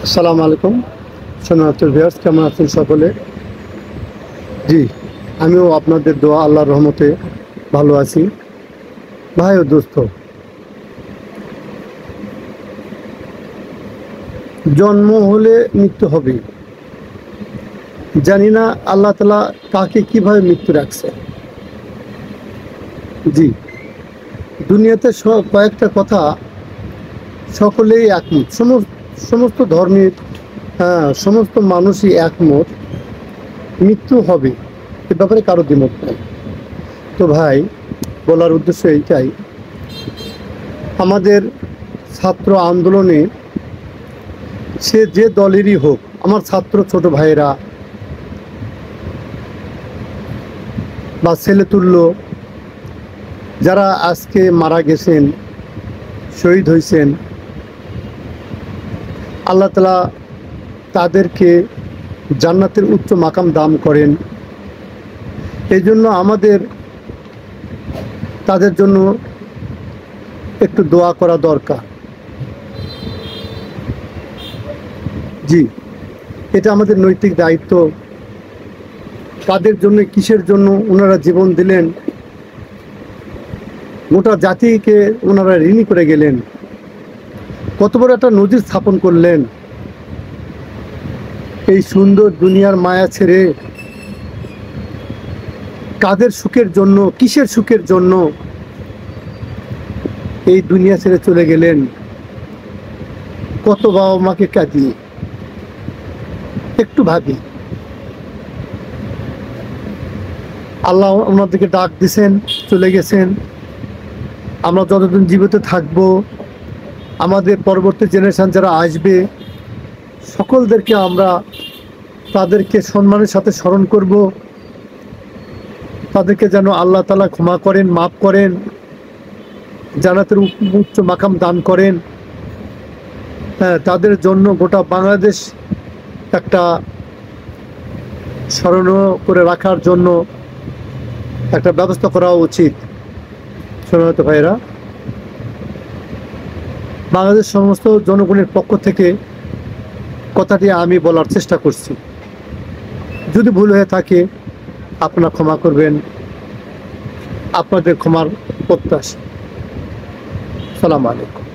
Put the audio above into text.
আসসালামু আলাইকুম সোনাতুর ভিউয়ার্স, কেমন আছেন সকলে? জি, আমিও আপনাদের দোয়া আল্লাহর রহমতে ভালো আছি। ভাই ও দোস্ত, জন্ম হলে মৃত্যু হবে। জানি না আল্লাহ তাআলা কাকে কিভাবে মৃত্যু রাখছে। জি, দুনিয়াতে কয়েকটা কথা সকলেই একমত, সমস্ত ধর্মের, হ্যাঁ, সমস্ত মানুষই একমত, মৃত্যু হবে। এ ব্যাপারে কারো দ্বিমত নাই। তো ভাই, বলার উদ্দেশ্য এইটাই, আমাদের ছাত্র আন্দোলনে সে যে দলেরই হোক, আমার ছাত্র ছোট ভাইয়েরা বা ছেলেতুল্য যারা আজকে মারা গেছেন, শহীদ হয়েছেন, আল্লাহ তাআলা তাদেরকে জান্নাতের উচ্চ মাকাম দান করেন। এই জন্য আমাদের তাদের জন্য একটু দোয়া করা দরকার। জি, এটা আমাদের নৈতিক দায়িত্ব। কাদের জন্য, কিসের জন্য ওনারা জীবন দিলেন, গোটা জাতিকে ওনারা ঋণী করে গেলেন, কত বড় একটা নজির স্থাপন করলেন। এই সুন্দর দুনিয়ার মায়া ছেড়ে কাদের সুখের জন্য, কিসের সুখের জন্য এই দুনিয়া ছেড়ে চলে গেলেন, কত বাবা মাকে কাঁদিয়ে। একটু ভাবি, আল্লাহ ওনাদেরকে ডাক দিছেন, চলে গেছেন। আমরা যতদিন জীবিত থাকব, আমাদের পরবর্তী জেনারেশন যারা আসবে, সকলদেরকে আমরা তাদেরকে সম্মানের সাথে স্মরণ করব। তাদেরকে যেন আল্লাহ তাআলা ক্ষমা করেন, মাফ করেন, জান্নাতের উচ্চ মাকাম দান করেন। হ্যাঁ, তাদের জন্য গোটা বাংলাদেশ একটা স্মরণীয় করে রাখার জন্য একটা ব্যবস্থা করা উচিত। সোনাত ভাইরা, বাংলাদেশ সমস্ত জনগণের পক্ষ থেকে কথাটি আমি বলার চেষ্টা করছি। যদি ভুল হয়ে থাকে আপনারা ক্ষমা করবেন। আপনাদের ক্ষমার প্রত্যাশা। সালাম আলাইকুম।